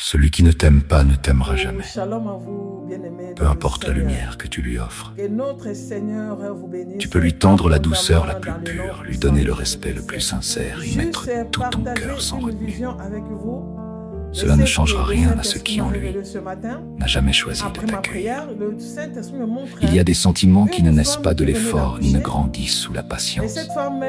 Celui qui ne t'aime pas ne t'aimera jamais, Shalom à vous, bien-aimés peu dans le importe la Seigneur. lumière que tu lui offres. Que notre Seigneur vous bénisse. Tu peux lui tendre la douceur la abondamment plus dans le nom pure, lui puissant donner de le Jésus respect le Christ. plus sincère, y mettre Juste tout ton partager cœur sans une retenue. vision avec vous. Cela Et ne ce changera que le rien à ceux Saint-Esprit qui, m'a en lui, révélé ce matin, n'a jamais choisi de après ma t'accueillir. prière, le Saint-Esprit me montre Il y a des sentiments qui ne une naissent femme pas de qui venait l'effort ni ne d'accoucher. grandissent sous la Et patience. cette femme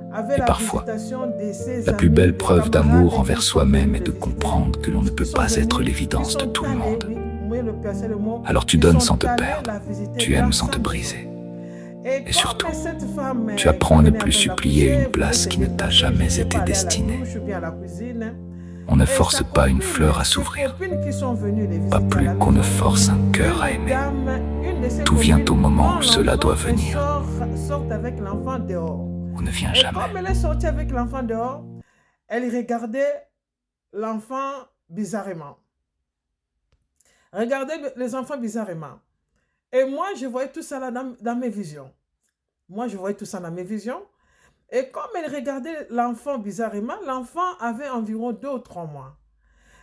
avait Et la parfois, visitation de ses la plus amis, belle des preuve camarades d'amour envers qui sont soi-même venus est de le visiter. comprendre que l'on ne peut Ils sont pas être venus, l'évidence ils de sont tout le allés, monde. oui, oui, le Père, c'est le mot. Alors tu Ils donnes sont sans te allés perdre, la visiter tu aimes sans dans te sa briser. maison. Et surtout, cette femme tu apprends à ne qui plus venait à peine supplier d'accoucher, une place voulait qui se ne t'a déplacer, jamais je sais été pas, aller à la destinée. douche ou bien à la cuisine. On ne Et force sa pas une copine, fleur à ses s'ouvrir, copines qui sont venues les pas visiter à plus la qu'on ne maison, force un cœur à une aimer. dame, une de ses Tout vient copines au moment prend où cela doit l'enfant et venir. sort avec l'enfant dehors. On ne vient Et jamais. comme elle est sortie avec l'enfant dehors, elle regardait l'enfant bizarrement. Regardez les enfants bizarrement. Et moi, je voyais tout ça là dans mes visions. Moi, je voyais tout ça dans mes visions. Et comme elle regardait l'enfant bizarrement, l'enfant avait environ 2 ou 3 mois.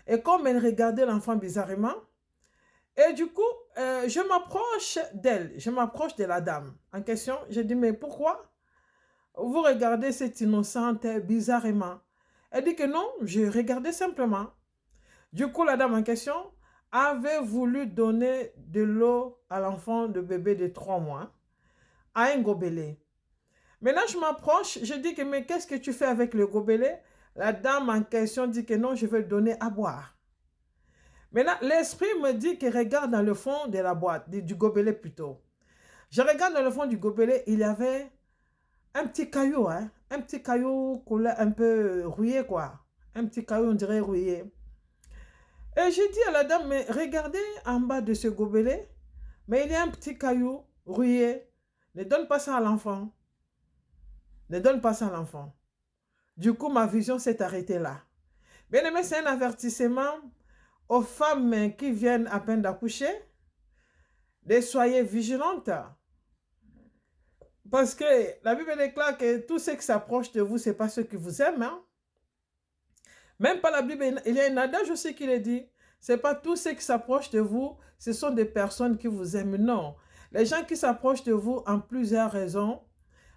Et comme elle regardait l'enfant bizarrement, et du coup, je m'approche d'elle, je m'approche de la dame en question. Je dis, mais pourquoi vous regardez cette innocente bizarrement? Elle dit que non, je regardais simplement. Du coup, la dame en question avait voulu donner de l'eau à l'enfant de bébé de 3 mois, à un gobelet. Maintenant, je m'approche, je dis que mais qu'est-ce que tu fais avec le gobelet? La dame en question dit que non, je vais le donner à boire. Maintenant, l'esprit me dit que regarde dans le fond de la boîte, du gobelet plutôt. Je regarde dans le fond du gobelet, il y avait un petit caillou, hein, un petit caillou couleur un peu rouillé, quoi. Un petit caillou, on dirait rouillé. Et j'ai dit à la dame, mais regardez en bas de ce gobelet, mais il y a un petit caillou rouillé. Ne donne pas ça à l'enfant. Ne donne pas ça à l'enfant. Du coup, ma vision s'est arrêtée là. Bien aimé, c'est un avertissement aux femmes qui viennent à peine d'accoucher de soyez vigilantes. Parce que la Bible déclare que tous ceux qui s'approchent de vous, ce n'est pas ceux qui vous aiment. Hein? Même pas la Bible, il y a un adage aussi qui le dit. Ce n'est pas tous ceux qui s'approchent de vous, ce sont des personnes qui vous aiment. Non. Les gens qui s'approchent de vous en plusieurs raisons.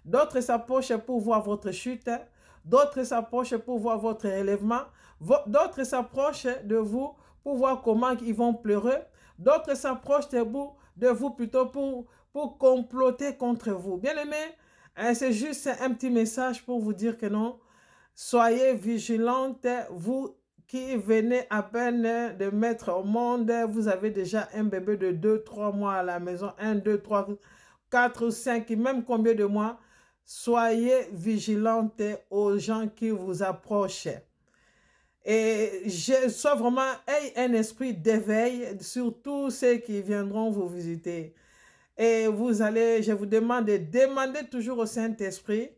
D'autres s'approchent pour voir votre chute. D'autres s'approchent pour voir votre relèvement. D'autres s'approchent de vous pour voir comment ils vont pleurer. D'autres s'approchent de vous plutôt pour comploter contre vous. Bien aimé, c'est juste un petit message pour vous dire que non. Soyez vigilantes, vous qui venez à peine de mettre au monde, vous avez déjà un bébé de 2-3 mois à la maison, 1, 2, 3, 4, 5, même combien de mois. Soyez vigilantes aux gens qui vous approchent. Et sois vraiment, ayez un esprit d'éveil sur tous ceux qui viendront vous visiter. Et vous allez, je vous demande de demander toujours au Saint-Esprit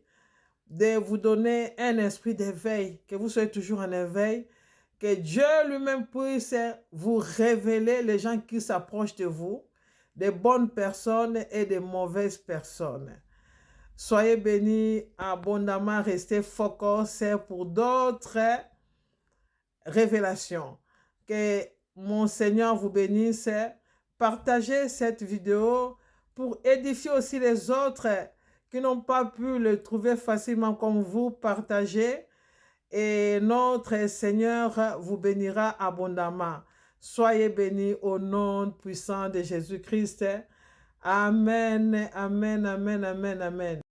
de vous donner un esprit d'éveil, que vous soyez toujours en éveil, que Dieu lui-même puisse vous révéler les gens qui s'approchent de vous, des bonnes personnes et des mauvaises personnes. Soyez bénis abondamment, restez focus pour d'autres révélations. Que mon Seigneur vous bénisse. Partagez cette vidéo pour édifier aussi les autres qui n'ont pas pu le trouver facilement comme vous. Partagez et notre Seigneur vous bénira abondamment. Soyez bénis au nom puissant de Jésus-Christ. Amen, amen, amen, amen, amen.